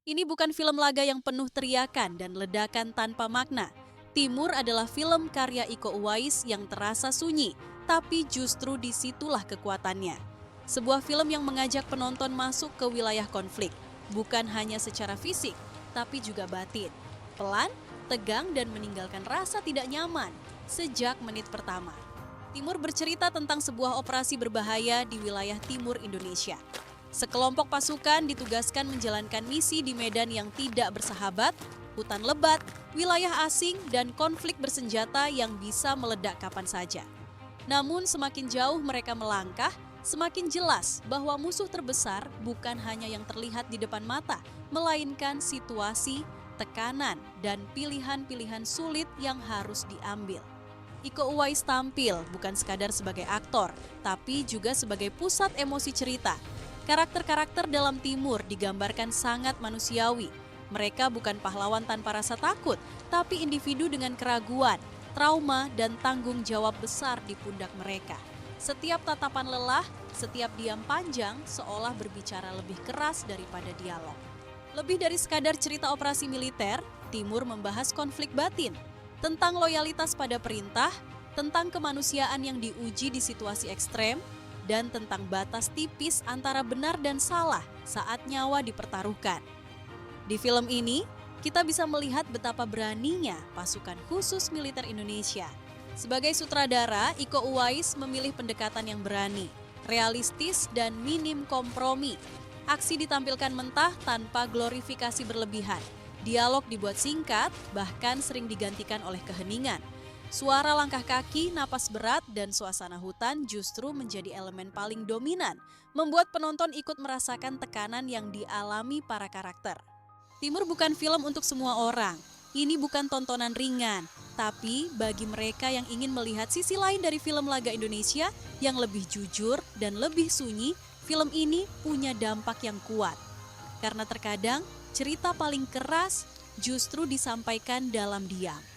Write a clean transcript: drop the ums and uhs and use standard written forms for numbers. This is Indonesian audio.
Ini bukan film laga yang penuh teriakan dan ledakan tanpa makna. Timur adalah film karya Iko Uwais yang terasa sunyi, tapi justru disitulah kekuatannya. Sebuah film yang mengajak penonton masuk ke wilayah konflik, bukan hanya secara fisik, tapi juga batin. Pelan, tegang, dan meninggalkan rasa tidak nyaman sejak menit pertama. Timur bercerita tentang sebuah operasi berbahaya di wilayah timur Indonesia. Sekelompok pasukan ditugaskan menjalankan misi di medan yang tidak bersahabat, hutan lebat, wilayah asing, dan konflik bersenjata yang bisa meledak kapan saja. Namun semakin jauh mereka melangkah, semakin jelas bahwa musuh terbesar bukan hanya yang terlihat di depan mata, melainkan situasi, tekanan, dan pilihan-pilihan sulit yang harus diambil. Iko Uwais tampil bukan sekadar sebagai aktor, tapi juga sebagai pusat emosi cerita. Karakter-karakter dalam Timur digambarkan sangat manusiawi. Mereka bukan pahlawan tanpa rasa takut, tapi individu dengan keraguan, trauma, dan tanggung jawab besar di pundak mereka. Setiap tatapan lelah, setiap diam panjang seolah berbicara lebih keras daripada dialog. Lebih dari sekadar cerita operasi militer, Timur membahas konflik batin, tentang loyalitas pada perintah, tentang kemanusiaan yang diuji di situasi ekstrem, dan tentang batas tipis antara benar dan salah saat nyawa dipertaruhkan. Di film ini, kita bisa melihat betapa beraninya pasukan khusus militer Indonesia. Sebagai sutradara, Iko Uwais memilih pendekatan yang berani, realistis, dan minim kompromi. Aksi ditampilkan mentah tanpa glorifikasi berlebihan. Dialog dibuat singkat, bahkan sering digantikan oleh keheningan. Suara langkah kaki, napas berat, dan suasana hutan justru menjadi elemen paling dominan, membuat penonton ikut merasakan tekanan yang dialami para karakter. Timur bukan film untuk semua orang. Ini bukan tontonan ringan, tapi bagi mereka yang ingin melihat sisi lain dari film laga Indonesia yang lebih jujur dan lebih sunyi, film ini punya dampak yang kuat. Karena terkadang cerita paling keras justru disampaikan dalam diam.